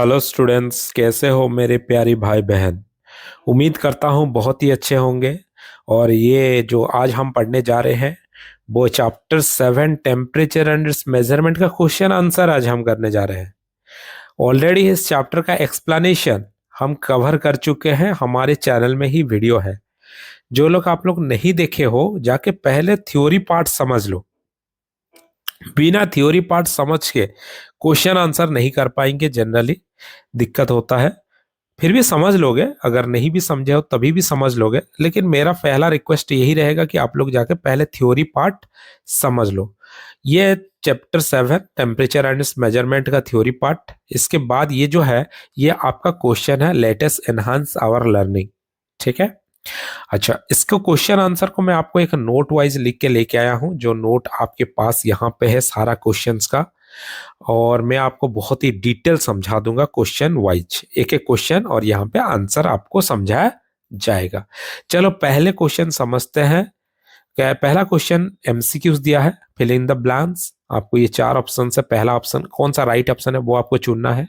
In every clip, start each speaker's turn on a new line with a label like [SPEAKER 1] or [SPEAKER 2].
[SPEAKER 1] Hello students, कैसे हो मेरे प्यारे भाई बहन। उम्मीद करता हूँ बहुत ही अच्छे होंगे। और ये जो आज हम पढ़ने जा रहे हैं वो चैप्टर 7 टेम्परेचर एंड मेजरमेंट का क्वेश्चन आंसर आज हम करने जा रहे हैं। ऑलरेडी इस चैप्टर का एक्सप्लेनेशन हम कवर कर चुके हैं, हमारे चैनल में ही वीडियो है। जो लोग आप लोग नहीं देखे हो जाके पहले थ्योरी पार्ट समझ लो। बिना थ्योरी पार्ट समझ के क्वेश्चन आंसर नहीं कर पाएंगे, जनरली दिक्कत होता है। फिर भी समझ लोगे, अगर नहीं भी समझे हो तभी भी समझ लोगे, लेकिन मेरा पहला रिक्वेस्ट यही रहेगा कि आप लोग जाके पहले थ्योरी पार्ट समझ लो। ये चैप्टर 7 टेम्परेचर एंड मेजरमेंट का थ्योरी पार्ट। इसके बाद ये जो है ये आपका क्वेश्चन है, लेटेस्ट एनहांस आवर लर्निंग। ठीक है। अच्छा, इसको क्वेश्चन आंसर को मैं आपको एक नोट वाइज लिख के लेके आया हूं, जो नोट आपके पास यहाँ पे है सारा क्वेश्चंस का। और मैं आपको बहुत ही डिटेल समझा दूंगा क्वेश्चन वाइज, एक एक क्वेश्चन, और यहाँ पे आंसर आपको समझाया जाएगा। चलो पहले क्वेश्चन समझते हैं। क्या पहला क्वेश्चन एमसीक्यूज दिया है, फिल इन द ब्लैंक्स। आपको ये 4 ऑप्शन से पहला ऑप्शन कौन सा राइट ऑप्शन है वो आपको चुनना है।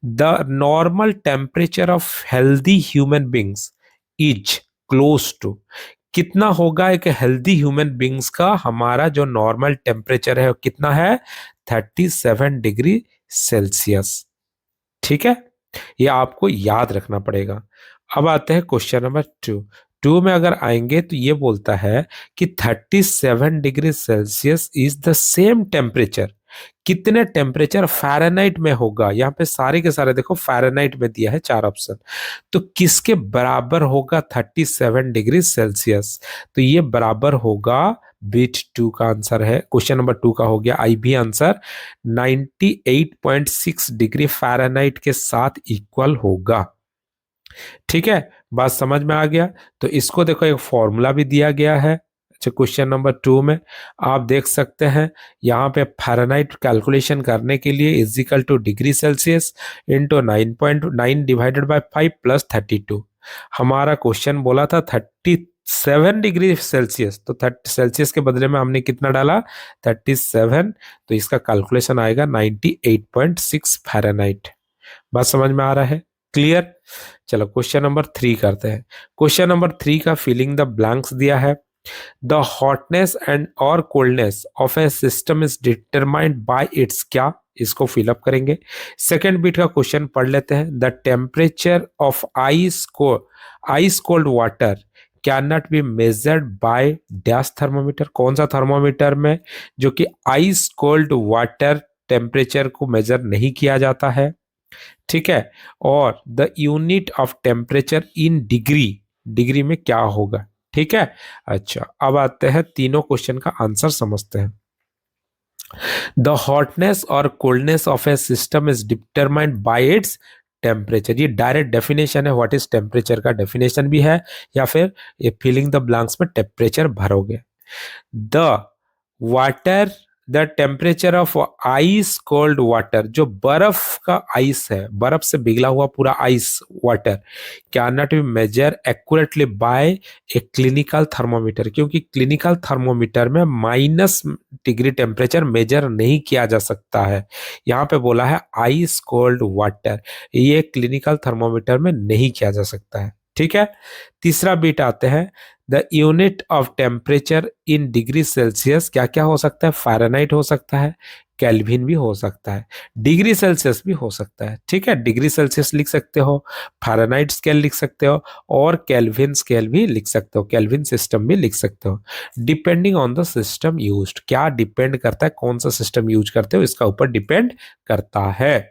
[SPEAKER 1] The normal temperature of healthy human beings is close to. कितना होगा एक हेल्दी ह्यूमन बींग्स का हमारा जो नॉर्मल टेम्परेचर है वो कितना है? 37 डिग्री सेल्सियस। ठीक है, ये आपको याद रखना पड़ेगा। अब आते हैं क्वेश्चन नंबर 2। टू में अगर आएंगे तो ये बोलता है कि 37 degree celsius is the same temperature. कितने टेम्परेचर फ़ारेनहाइट में होगा? यहाँ पे सारे के सारे देखो फ़ारेनहाइट में दिया है 4 ऑप्शन। तो किसके बराबर होगा 37 डिग्री सेल्सियस? तो ये बराबर होगा, बीट 2 का आंसर है, क्वेश्चन नंबर 2 का हो गया आई भी आंसर, 98.6 डिग्री फ़ारेनहाइट के साथ इक्वल होगा। ठीक है, बात समझ में आ गया। तो इसको देखो एक फॉर्मूला भी दिया गया है। अच्छा, क्वेश्चन नंबर 2 में आप देख सकते हैं यहाँ पे फ़ारेनहाइट कैलकुलेशन करने के लिए is equal two degree Celsius into 9.9 divided by 5 plus 32। हमारा क्वेश्चन बोला था 37 डिग्री सेल्सियस, तो 30 सेल्सियस के बदले में हमने कितना डाला? 37। तो इसका कैलकुलेशन आएगा 98.6 फ़ारेनहाइट। बात समझ में आ रहा है? क्लियर। चलो क्वेश्चन नंबर 3 करते हैं। क्वेश्चन नंबर 3 का फिलिंग द ब्लैंक्स दिया है। द हॉटनेस एंड और coldness of a system is determined by it's, क्या? इसको फिलअप करेंगे। सेकेंड बीट का क्वेश्चन पढ़ लेते हैं। The temperature of ice cold water can not be measured by dash thermometer. कौन सा थर्मोमीटर में जो कि आइस कोल्ड वाटर टेम्परेचर को मेजर नहीं किया जाता है? ठीक है। और the unit of temperature in degree, degree में क्या होगा? ठीक है। अच्छा, अब आते हैं तीनों क्वेश्चन का आंसर समझते हैं। द हॉटनेस और coldness of a system is determined by its temperature. ये डायरेक्ट डेफिनेशन है, व्हाट इज टेम्परेचर का डेफिनेशन भी है, या फिर ये फिलिंग द ब्लैंक्स में टेम्परेचर भरोगे। The water, the temperature of ice cold water, जो बर्फ का आइस है, बर्फ से पिघला हुआ पूरा ice water, can not be measure accurately by a clinical thermometer, क्योंकि क्लिनिकल थर्मोमीटर में -डिग्री टेम्परेचर मेजर नहीं किया जा सकता है। यहाँ पे बोला है आइस कोल्ड वाटर, ये क्लिनिकल थर्मोमीटर में नहीं किया जा सकता है। ठीक है। तीसरा बीट आते हैं। The unit of temperature in degree Celsius क्या क्या हो सकता है? फ़ारेनहाइट हो सकता है, केल्विन भी हो सकता है, डिग्री सेल्सियस भी हो सकता है। ठीक है, डिग्री सेल्सियस लिख सकते हो, फ़ारेनहाइट स्केल लिख सकते हो, और केल्विन स्केल भी लिख सकते हो, केल्विन सिस्टम भी लिख सकते हो। Depending on the system used, क्या डिपेंड करता है, कौन सा सिस्टम यूज करते हो इसका ऊपर डिपेंड करता है।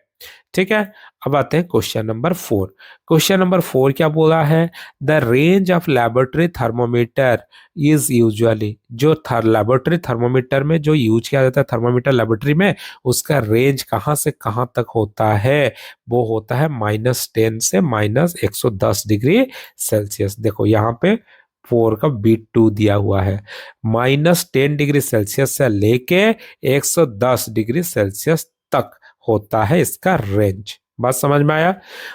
[SPEAKER 1] ठीक है। अब आते हैं क्वेश्चन नंबर 4। क्वेश्चन नंबर 4 क्या बोला है? The range of laboratory thermometer is usually, जो लेबोरेटरी थर्मोमीटर में जो यूज किया जाता है थर्मोमीटर लेबोरेटरी में, उसका रेंज कहाँ से कहाँ तक होता है? वो होता है -10 से -110 डिग्री सेल्सियस। देखो यहाँ पे 4 का बीट 2 दिया हुआ है, -10 डिग्री सेल्सियस से लेके 110 डिग्री सेल्सियस तक होता है इसका रेंज। बात समझ में आया?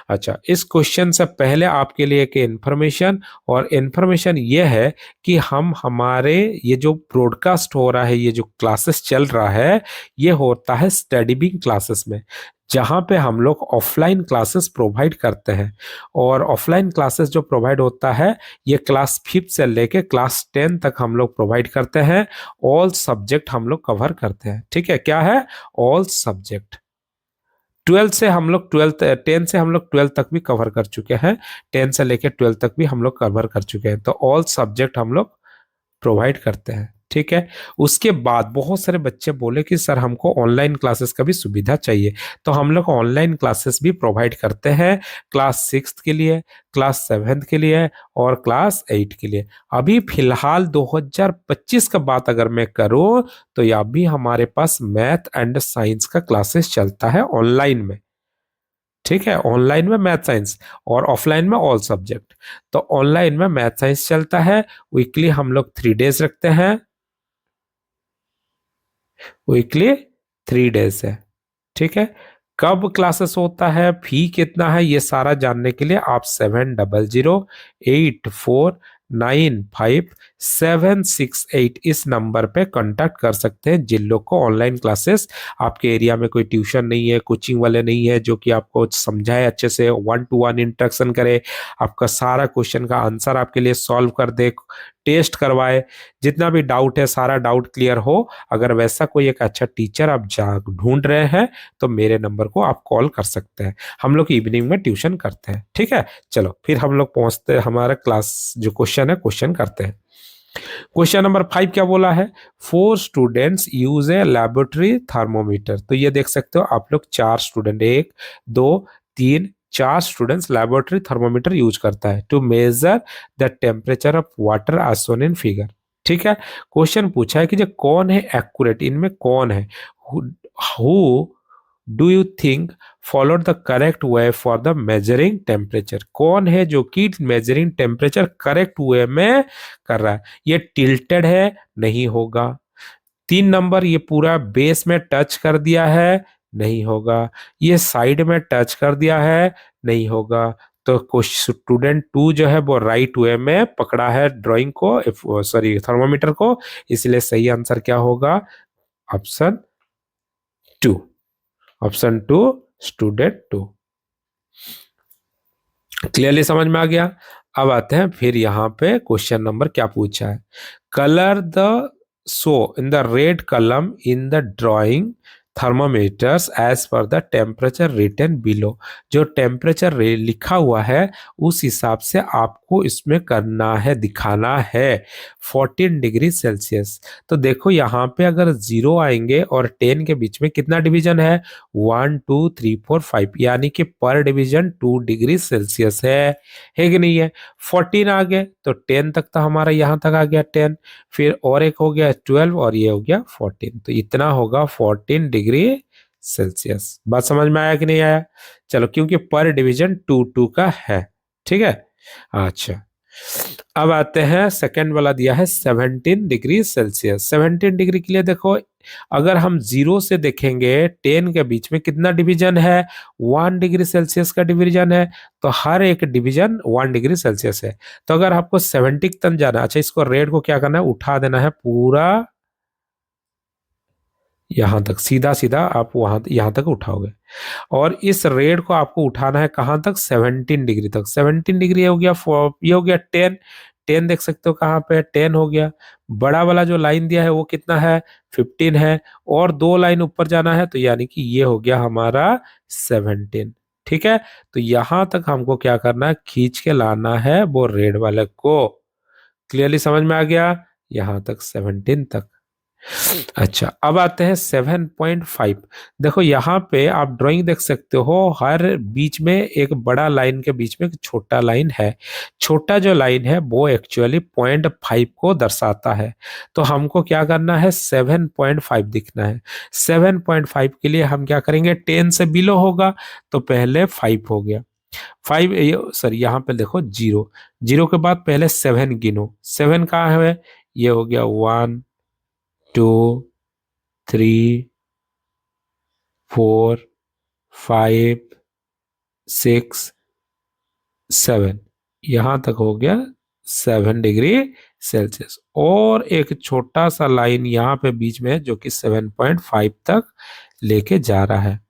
[SPEAKER 1] अच्छा, इस क्वेश्चन से पहले आपके लिए एक इन्फॉर्मेशन, और इन्फॉर्मेशन ये है कि हम हमारे ये जो ब्रॉडकास्ट हो रहा है, ये जो क्लासेस चल रहा है, ये होता है स्टडी बिंग क्लासेस में। जहाँ पे हम लोग ऑफलाइन क्लासेस प्रोवाइड करते हैं। और ऑफलाइन क्लासेस जो प्रोवाइड होता है ये क्लास 5 से लेके क्लास 10 तक हम लोग प्रोवाइड करते हैं। ऑल सब्जेक्ट हम लोग कवर करते हैं। ठीक है, क्या है? All subject. 12 से हम लोग 12 10 से हम लोग 12 तक भी कवर कर चुके हैं। 10 से लेके 12 तक भी हम लोग कवर कर चुके हैं। तो ऑल सब्जेक्ट हम लोग प्रोवाइड करते हैं। ठीक है। उसके बाद बहुत सारे बच्चे बोले कि सर हमको ऑनलाइन क्लासेस का भी सुविधा चाहिए। तो हम लोग ऑनलाइन क्लासेस भी प्रोवाइड करते हैं क्लास 6 के लिए, क्लास 7 के लिए और क्लास 8 के लिए। अभी फिलहाल 2025 का बात अगर मैं करूं तो ये अभी हमारे पास मैथ एंड साइंस का क्लासेस चलता है ऑनलाइन में। ठीक है, ऑनलाइन में मैथ साइंस और ऑफलाइन में ऑल सब्जेक्ट। तो ऑनलाइन में मैथ साइंस चलता है। वीकली हम लोग 3 डेज रखते हैं। वीकली 3 डेज है। ठीक है। कब क्लासेस होता है, फी कितना है, ये सारा जानने के लिए आप 7008495768 इस नंबर पे कांटेक्ट कर सकते हैं। जिन लोग को ऑनलाइन क्लासेस, आपके एरिया में कोई ट्यूशन नहीं है, कोचिंग वाले नहीं है जो कि आपको समझाए अच्छे से, 1-to-1 इंटरेक्शन करे, आपका सारा क्वेश्चन का आंसर आपके लिए सॉल्व कर दे, टेस्ट करवाए, जितना भी डाउट है सारा डाउट क्लियर हो। अगर वैसा कोई एक अच्छा टीचर आप ढूंढ रहे हैं तो मेरे नंबर को आप कॉल कर सकते हैं। हम लोग इवनिंग में ट्यूशन करते हैं। ठीक है, चलो फिर हम लोग पहुंचते हैं हमारा क्लास जो क्वेश्चन है, क्वेश्चन करते हैं। क्वेश्चन नंबर 5 क्या बोला है? 4 students use a laboratory thermometer. तो ये देख सकते हो आप लोग, 4 student, 1, 2, 3, 4 students laboratory thermometer use करता है to measure the temperature of water as shown in figure. ठीक है। क्वेश्चन पूछा है कि जो कौन है एक्यूरेट, इनमें कौन है, who do you think followed the correct way for the measuring temperature. कौन है जो कि मेजरिंग टेम्परेचर करेक्ट वे में कर रहा है? ये टिल्टेड है, नहीं होगा। 3 नंबर, ये पूरा बेस में टच कर दिया है, नहीं होगा। ये साइड में टच कर दिया है, नहीं होगा। तो स्टूडेंट 2 जो है वो राइट वे में पकड़ा है ड्राइंग को, सॉरी थर्मोमीटर को, इसलिए सही आंसर क्या होगा? ऑप्शन 2। Option 2, student 2। क्लियरली समझ में आ गया। अब आते हैं फिर यहाँ पे क्वेश्चन नंबर क्या पूछा है। Colour the so in the red column in the drawing thermometers as per the temperature written below. जो टेम्परेचर लिखा हुआ है उस हिसाब से आपको इसमें करना है, दिखाना है। 14 डिग्री सेल्सियस। तो देखो यहाँ पे अगर 0 आएंगे और 10 के बीच में कितना डिवीजन है? 1, 2, 3, 4, 5, यानी कि पर डिवीजन 2 डिग्री सेल्सियस है कि नहीं है? 14 आ गए तो 10 तक तो हमारा यहाँ तक आ गया 10, फिर और एक हो गया 12 और ये हो गया 14, तो इतना होगा 14 डिग्री सेल्सियस। बात समझ में आया कि नहीं आया? चलो, क्योंकि पर डिवीजन 2 का है। ठीक है। अच्छा, अब आते हैं सेकेंड वाला दिया है 17 डिग्री सेल्सियस। 17 डिग्री के लिए देखो, अगर हम 0 से देखेंगे 10 के बीच में कितना डिवीजन है? 1 डिग्री सेल्सियस का डिवीजन है। तो हर एक डिवीजन 1 डिग्री सेल्सियस है। तो अगर आपको 70 तक जाना, अच्छा इसको रेड को क्या करना है? उठा देना है पूरा यहां तक, सीधा सीधा आप वहां यहां तक उठाओगे। और इस रेड को आपको उठाना है कहां तक? 17 डिग्री तक। 17 डिग्री हो गया, ये हो गया 10। 10 देख सकते हो कहां पे? 10 हो गया। बड़ा वाला जो लाइन दिया है वो कितना है? 15 है। और 2 लाइन ऊपर जाना है, तो यानी कि ये हो गया हमारा 17। ठीक है। तो यहां तक हमको क्या करना है? खींच के लाना है वो रेड वाले को। क्लियरली समझ में आ गया? यहां तक 17 तक। अच्छा, अब आते हैं 7.5। देखो यहाँ पे आप ड्राइंग देख सकते हो, हर बीच में एक बड़ा लाइन के बीच में एक छोटा लाइन है। छोटा जो लाइन है वो एक्चुअली 0.5 को दर्शाता है। तो हमको क्या करना है? 7.5 दिखना है। 7.5 के लिए हम क्या करेंगे? 10 से बिलो होगा तो पहले 5 हो गया। 5, सॉरी यहाँ पे देखो 0। 0 के बाद पहले 7 गिनो। 7 कहाँ है? ये हो गया 1, 2, 3, 4, 5, 6, 7, यहां तक हो गया 7 डिग्री सेल्सियस। और एक छोटा सा लाइन यहाँ पे बीच में है जो कि 7.5 तक लेके जा रहा है।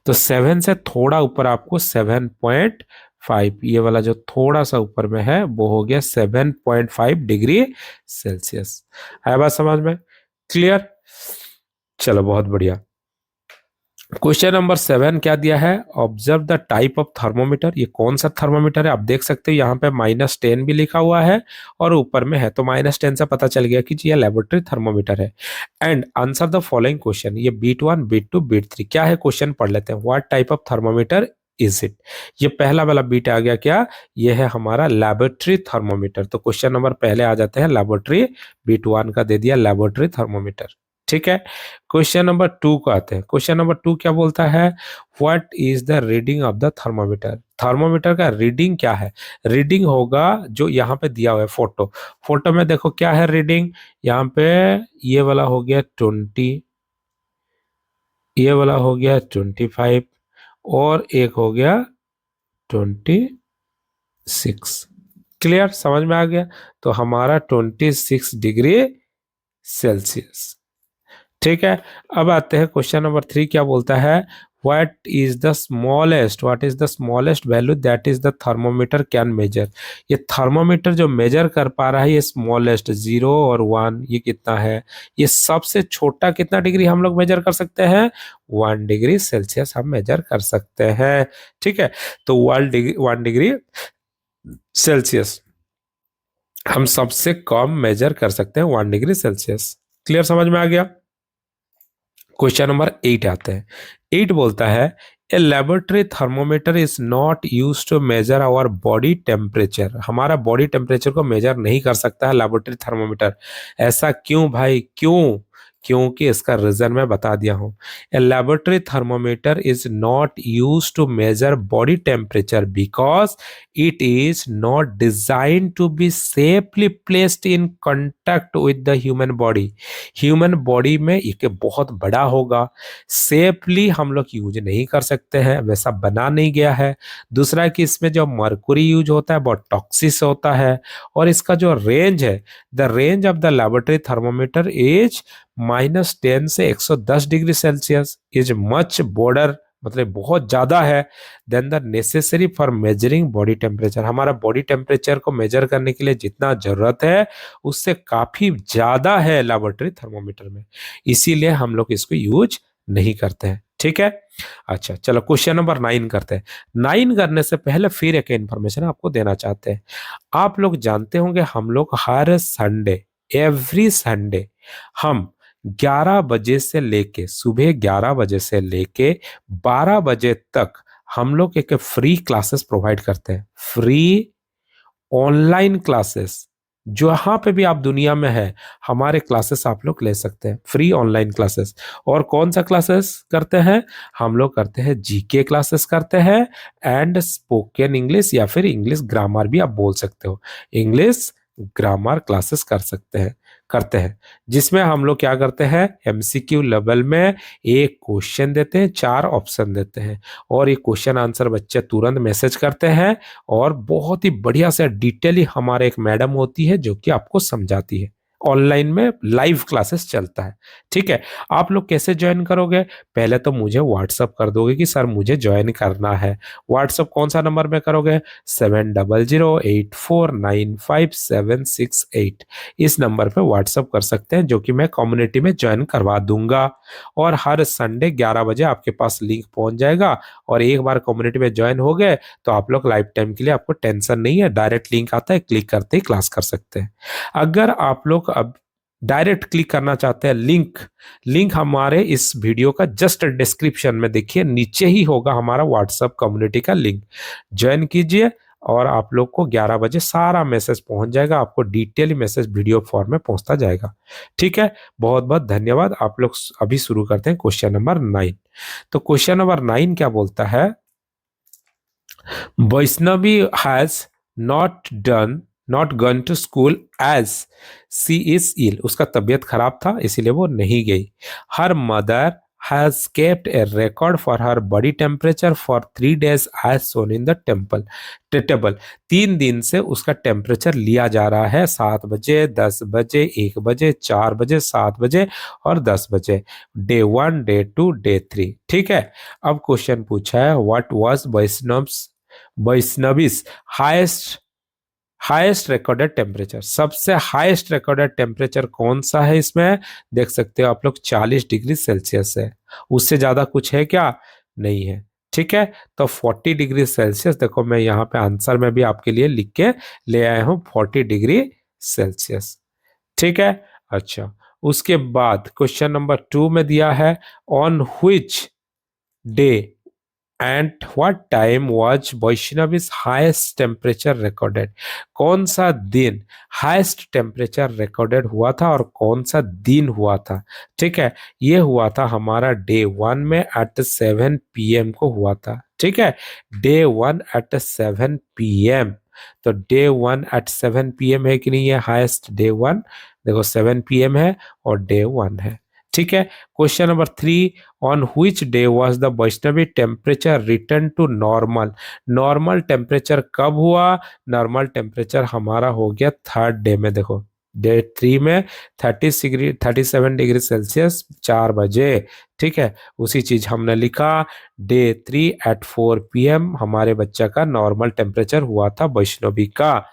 [SPEAKER 1] तो 7 से थोड़ा ऊपर आपको 7.5, ये वाला जो थोड़ा सा ऊपर में है वो हो गया 7.5 डिग्री सेल्सियस। है बात समझ में? क्लियर? चलो बहुत बढ़िया। क्वेश्चन नंबर 7 क्या दिया है? Observe the type of thermometer. ये कौन सा थर्मोमीटर है? आप देख सकते हो यहाँ पे -10 भी लिखा हुआ है और ऊपर में है, तो -10 से पता चल गया कि ये लेबोरेटरी थर्मोमीटर है। And answer the following question. ये बीट 1, बीट 2, बीट 3 क्या है? क्वेश्चन पढ़ लेते हैं। What type of thermometer is it? ये पहला वाला बीट आ गया क्या? ये है हमारा लेबोरेटरी थर्मोमीटर। तो क्वेश्चन नंबर पहले आ जाते हैं लेबोरेटरी। बीट 1 का दे दिया लेबोरेटरी थर्मोमीटर। ठीक है। क्वेश्चन नंबर 2 को आते हैं। क्वेश्चन नंबर 2 क्या बोलता है? What is the reading of the thermometer? Thermometer का रीडिंग क्या है? रीडिंग होगा जो यहाँ पे दिया हुआ है फोटो। फोटो में देखो क्या है रीडिंग। यहाँ पे ये वाला हो गया 20, ये वाला हो गया 25 और एक हो गया 26। क्लियर? समझ में आ गया? तो हमारा 26 डिग्री सेल्सियस। ठीक है। अब आते हैं क्वेश्चन नंबर 3 क्या बोलता है? What is the smallest value that is the thermometer can measure? ये थर्मोमीटर जो मेजर कर पा रहा है ये स्मॉलेस्ट 0 और 1, ये कितना है? ये सबसे छोटा कितना डिग्री हम लोग मेजर कर सकते हैं? 1 डिग्री सेल्सियस हम मेजर कर सकते हैं। ठीक है। तो 1 डिग्री सेल्सियस हम सबसे कम मेजर कर सकते हैं, 1 डिग्री सेल्सियस। क्लियर? समझ में आ गया? क्वेश्चन नंबर 8 आते हैं। 8 बोलता है a laboratory thermometer is not use to measure our body temperature. हमारा बॉडी टेम्परेचर को मेजर नहीं कर सकता है लेबोरेटरी थर्मोमीटर। ऐसा क्यों भाई? क्यों? क्योंकि इसका रीजन मैं बता दिया हूं। A laboratory thermometer is not use to measure body temperature because it is not design to be safely placed in contact with the human body. Human body में ये बहुत बड़ा होगा, सेफली हम लोग यूज नहीं कर सकते हैं, वैसा बना नहीं गया है। दूसरा कि इसमें जो मर्कुरी यूज होता है बहुत टॉक्सिस होता है। और इसका जो रेंज है, the range of the laboratory thermometer is -10 से 110 degree celsius is much border, मतलब बहुत ज्यादा है then the necessary for measuring body temperature. हमारा बॉडी टेम्परेचर को मेजर करने के लिए जितना जरूरत है उससे काफी ज्यादा है लेबोरेटरी थर्मोमीटर में, इसीलिए हम लोग इसको यूज नहीं करते हैं। ठीक है। अच्छा चलो क्वेश्चन नंबर 9 करते हैं। 9 करने से पहले फिर एक इंफॉर्मेशन आपको देना चाहते हैं। आप लोग जानते होंगे हम लोग हर संडे, एवरी संडे हम 11 बजे से लेके, सुबह 11 बजे से लेके 12 बजे तक हम लोग एक फ्री क्लासेस प्रोवाइड करते हैं। फ्री ऑनलाइन क्लासेस, जहां पे भी आप दुनिया में है हमारे क्लासेस आप लोग ले सकते हैं, फ्री ऑनलाइन क्लासेस। और कौन सा क्लासेस करते हैं? हम लोग करते हैं जीके क्लासेस करते हैं एंड स्पोकन इंग्लिश, या फिर इंग्लिश ग्रामर भी आप बोल सकते हो, इंग्लिश ग्रामर क्लासेस कर सकते हैं, करते हैं। जिसमें हम लोग क्या करते हैं, एमसीक्यू लेवल में एक क्वेश्चन देते हैं, 4 ऑप्शन देते हैं और ये क्वेश्चन आंसर बच्चे तुरंत मैसेज करते हैं और बहुत ही बढ़िया से डिटेली हमारे एक मैडम होती है जो कि आपको समझाती है। ऑनलाइन में लाइव क्लासेस चलता है। ठीक है। आप लोग कैसे ज्वाइन करोगे? पहले तो मुझे व्हाट्सअप कर दोगे कि सर मुझे ज्वाइन करना है। व्हाट्सअप कौन सा नंबर में करोगे? 7008495768, इस नंबर पे व्हाट्सअप कर सकते हैं, जो कि मैं कम्युनिटी में ज्वाइन करवा दूंगा। और हर संडे 11 बजे आपके पास लिंक पहुंच जाएगा और एक बार कम्युनिटी में ज्वाइन हो गए तो आप लोग लाइफ टाइम के लिए, आपको टेंशन नहीं है, डायरेक्ट लिंक आता है, क्लिक करते ही क्लास कर सकते हैं। अगर आप लोग अब डायरेक्ट क्लिक करना चाहते हैं, लिंक लिंक हमारे इस वीडियो का जस्ट डिस्क्रिप्शन में देखिए, नीचे ही होगा हमारा व्हाट्सएप कम्युनिटी का लिंक, ज्वाइन कीजिए और आप लोग को 11 बजे सारा मैसेज पहुंच जाएगा, आपको डिटेल मैसेज वीडियो फॉर्म में पहुंचता जाएगा। ठीक है। बहुत बहुत धन्यवाद। आप लोग अभी शुरू करते हैं क्वेश्चन नंबर 9। तो क्वेश्चन नंबर 9 क्या बोलता है? Vaishnavi has not gone to school as she is ill. उसका तबीयत खराब था इसीलिए वो नहीं गई। Her mother has kept a record for her body temperature for 3 days as shown in the table. 3 दिन से उसका टेम्परेचर लिया जा रहा है, 7 बजे, 10 बजे, 1 बजे, 4 बजे, 7 बजे और 10 बजे। Day 1, day 2, day 3। ठीक है। अब क्वेश्चन पूछा है what was Vaishnavi's highest recorded temperature. सबसे हाईएस्ट रिकॉर्डेड टेम्परेचर कौन सा है इसमें? देख सकते हो आप लोग 40 डिग्री सेल्सियस है। उससे ज्यादा कुछ है क्या? नहीं है। ठीक है। तो 40 डिग्री सेल्सियस, देखो मैं यहाँ पे आंसर में भी आपके लिए लिख के ले आया हूं 40 डिग्री सेल्सियस। ठीक है। अच्छा, उसके बाद क्वेश्चन नंबर 2 में दिया है on which day and what time was Vaishnavi's highest temperature recorded. कौन सा दिन हाईएस्ट टेम्परेचर रिकॉर्डेड हुआ था और कौन सा दिन हुआ था? ठीक है। ये हुआ था हमारा डे 1 में एट 7 PM को हुआ था। ठीक है। Day 1 at 7 PM। तो डे 1 एट 7 PM है कि नहीं? है हाईएस्ट डे 1, देखो 7 PM है और डे 1 है। ठीक है। Question number 3, on which day was the Vaishnavi temperature return to normal. Normal temperature कब हुआ? नॉर्मल टेम्परेचर हमारा हो गया 3rd डे में। देखो डे 3 में 37 डिग्री सेल्सियस 4 बजे। ठीक है। उसी चीज हमने लिखा डे 3 एट 4 PM हमारे बच्चा का नॉर्मल टेम्परेचर हुआ था वैष्णवी का।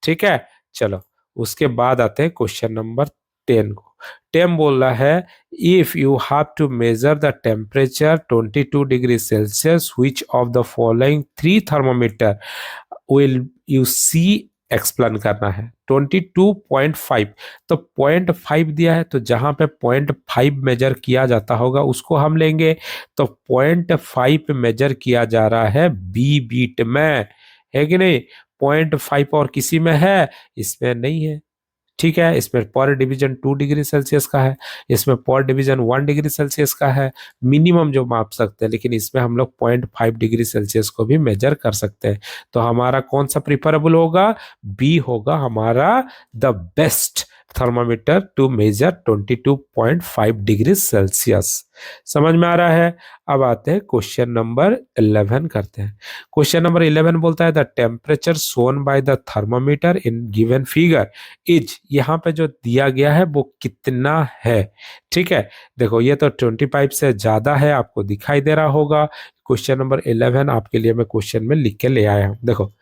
[SPEAKER 1] ठीक है। चलो उसके बाद आते हैं क्वेश्चन नंबर 10 को। टेम बोल रहा है if you have to measure the temperature 22 degree celsius which of the following 3 thermometer will you see explain करना है। 22.5, तो 0.5 दिया है, तो जहां पे 0.5 मेजर किया जाता होगा उसको हम लेंगे। तो 0.5 मेजर किया जा रहा है बी बीट में, है कि नहीं? 0.5 और किसी में है? इसमें नहीं है। ठीक है। इसमें पर डिवीजन 2 डिग्री सेल्सियस का है, इसमें पर डिवीजन 1 डिग्री सेल्सियस का है, मिनिमम जो माप सकते हैं। लेकिन इसमें हम लोग 0.5 डिग्री सेल्सियस को भी मेजर कर सकते हैं। तो हमारा कौन सा प्रिफरेबल होगा? बी होगा हमारा the best thermometer to measure 22.5 degree celsius. समझ में आ रहा है? अब आते हैं क्वेश्चन नंबर 11 करते हैं। क्वेश्चन नंबर 11 बोलता है the temperature shown by the thermometer in given figure is. यहाँ पे जो दिया गया है वो कितना है? ठीक है। देखो ये तो 25 से ज्यादा है, आपको दिखाई दे रहा होगा। क्वेश्चन नंबर 11 आपके लिए मैं क्वेश्चन में लिख के ले आया हूँ। देखो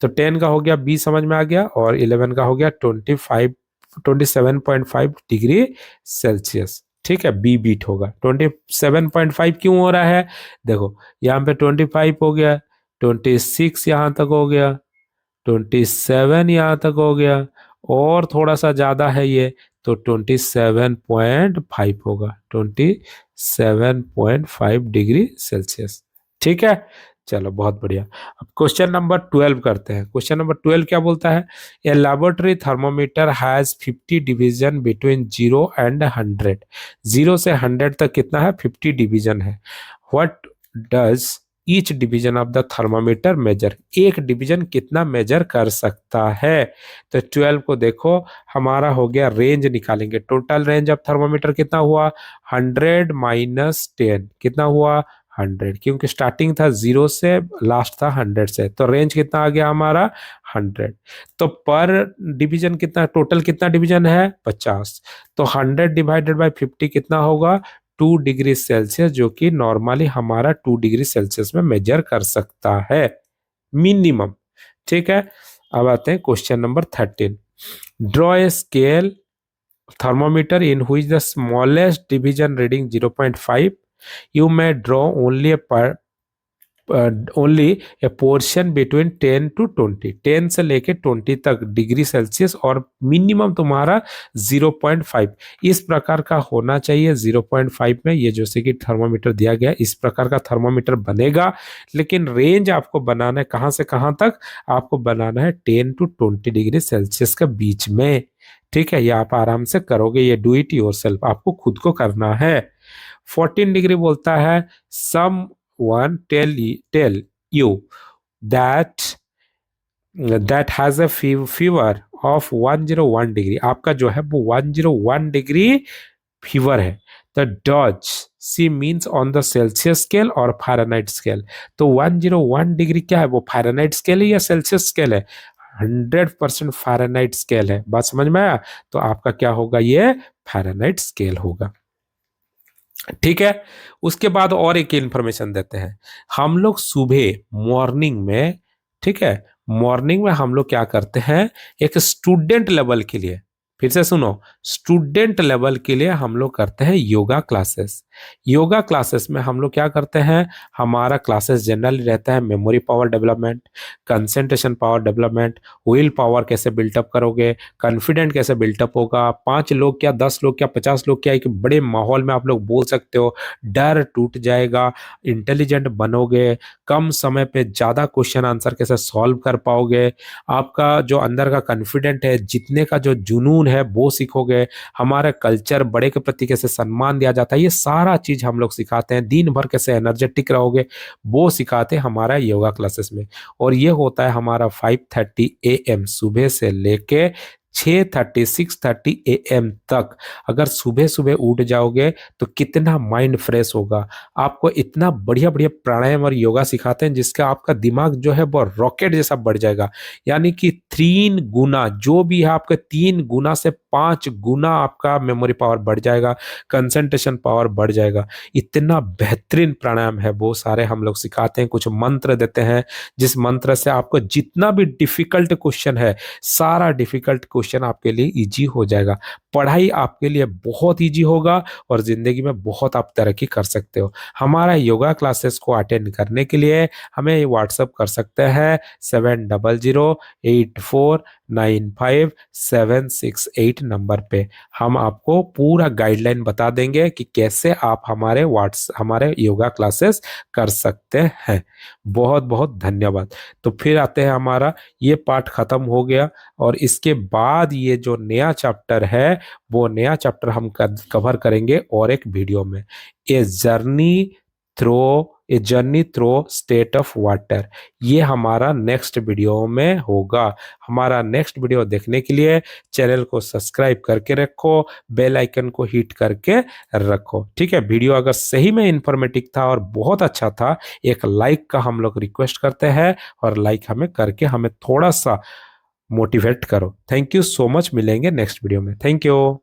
[SPEAKER 1] तो 10 का हो गया बी, समझ में आ गया, और 11 का हो गया 27.5 डिग्री सेल्सियस। ठीक है। बी बीट होगा। 27.5 क्यों हो रहा है? देखो यहाँ पे 25 हो गया, 26 यहाँ तक हो गया, 27 यहाँ तक हो गया, और थोड़ा सा ज्यादा है ये, तो 27.5 होगा। 27.5 डिग्री सेल्सियस। ठीक है। चलो बहुत बढ़िया। अब क्वेश्चन नंबर 12 करते हैं। क्वेश्चन नंबर 12 क्या बोलता है? A laboratory thermometer has 50 division between 0 and 100। 0 से 100 तक कितना है? 50 डिवीजन है। What does each division of the thermometer measure. एक डिवीजन कितना मेजर कर सकता है? तो 12 को देखो, हमारा हो गया रेंज निकालेंगे। टोटल रेंज ऑफ थर्मामीटर कितना हुआ? 100 माइनस 10 कितना हुआ? 100, क्योंकि स्टार्टिंग था 0 से, लास्ट था 100 से, तो रेंज कितना आ गया हमारा? 100। तो पर डिवीजन कितना, टोटल कितना डिवीजन है? 50। तो 100 डिवाइडेड बाय 50 कितना होगा? 2 डिग्री सेल्सियस, जो कि नॉर्मली हमारा 2 डिग्री सेल्सियस में मेजर कर सकता है मिनिमम। ठीक है। अब आते हैं question number 13। Draw a scale thermometer in which the smallest division reading 0.5. You may draw only a portion between 10 to 20। 10 से लेके 20 तक डिग्री सेल्सियस, और मिनिमम तुम्हारा 0.5 इस प्रकार का होना चाहिए। 0.5 में ये जैसे कि थर्मोमीटर दिया गया, इस प्रकार का थर्मोमीटर बनेगा। लेकिन रेंज आपको बनाना है कहाँ से कहाँ तक? आपको बनाना है 10 to 20 डिग्री सेल्सियस के बीच में। ठीक है। ये आप आराम से करोगे, ये डू इट योरसेल्फ, आपको खुद को करना है। 14 डिग्री बोलता है some one tell you that has a fever of 101 degree. आपका जो है वो 101 डिग्री फीवर है। तो does C means on the Celsius scale और फारेनहाइट स्केल। तो 101 डिग्री क्या है, वो फारेनहाइट स्केल है या सेल्सियस स्केल है? 100% फारेनहाइट स्केल है। बात समझ में आया? तो आपका क्या होगा, ये फारेनहाइट स्केल होगा। ठीक है। उसके बाद और एक इंफॉर्मेशन देते हैं। हम लोग सुबह मॉर्निंग में, ठीक है, मॉर्निंग में हम लोग क्या करते हैं, एक स्टूडेंट लेवल के लिए, फिर से सुनो, स्टूडेंट लेवल के लिए हम लोग करते हैं योगा क्लासेस। योगा क्लासेस में हम लोग क्या करते हैं, हमारा क्लासेस जनरली रहता है memory power development, concentration power development, will power कैसे बिल्टअप करोगे, कॉन्फिडेंट कैसे बिल्टअप होगा, 5 लोग क्या, 10 लोग क्या, 50 लोग क्या, एक बड़े माहौल में आप लोग बोल सकते हो, डर टूट जाएगा, इंटेलिजेंट बनोगे, कम समय पे ज्यादा क्वेश्चन आंसर कैसे सॉल्व कर पाओगे, आपका जो अंदर का कॉन्फिडेंट है, जीतने का जो जुनून है वो सीखोगे, हमारा कल्चर, बड़े के प्रति कैसे सम्मान दिया जाता है, ये सारा चीज हम लोग सिखाते हैं। दिन भर कैसे एनर्जेटिक रहोगे वो सिखाते हैं हमारा योगा क्लासेस में। और ये होता है हमारा 5:30 AM सुबह से लेके 6:30 6:30 AM तक। अगर सुबह सुबह उठ जाओगे तो कितना माइंड फ्रेश होगा। आपको इतना बढ़िया बढ़िया प्राणायाम और योगा सिखाते हैं जिसका आपका दिमाग जो है वो रॉकेट जैसा बढ़ जाएगा। यानी कि 3 गुना, जो भी है आपका 3 गुना से 5 गुना आपका मेमोरी पावर बढ़ जाएगा, कंसंट्रेशन पावर बढ़ जाएगा। इतना बेहतरीन प्राणायाम है, वो सारे हम लोग सिखाते हैं। कुछ मंत्र देते हैं जिस मंत्र से आपको जितना भी डिफिकल्ट क्वेश्चन है, सारा डिफिकल्ट क्वेश्चन आपके लिए इजी हो जाएगा। पढ़ाई आपके लिए बहुत इजी होगा और जिंदगी में बहुत आप तरक्की कर सकते हो। हमारा योगा क्लासेस को अटेंड करने के लिए हमें व्हाट्सअप कर सकते हैं 7008495768 नंबर पे। हम आपको पूरा गाइडलाइन बता देंगे कि कैसे आप हमारे योगा क्लासेस कर सकते हैं। बहुत बहुत धन्यवाद। तो फिर आते हैं, हमारा ये पार्ट खत्म हो गया और इसके बाद ये जो नया चैप्टर है, वो नया चैप्टर हम कवर करेंगे और एक वीडियो में, a journey through state of water. ये हमारा नेक्स्ट वीडियो में होगा। हमारा नेक्स्ट वीडियो देखने के लिए चैनल को सब्सक्राइब करके रखो, बेल आइकन को हिट करके रखो। ठीक है, वीडियो अगर सही में इंफॉर्मेटिव था और बहुत अच्छा था, एक लाइक का हम लोग रिक्वेस्ट करते हैं, और लाइक हमें करके हमें थोड़ा सा मोटिवेट करो। थैंक यू सो मच, मिलेंगे नेक्स्ट वीडियो में। Thank you.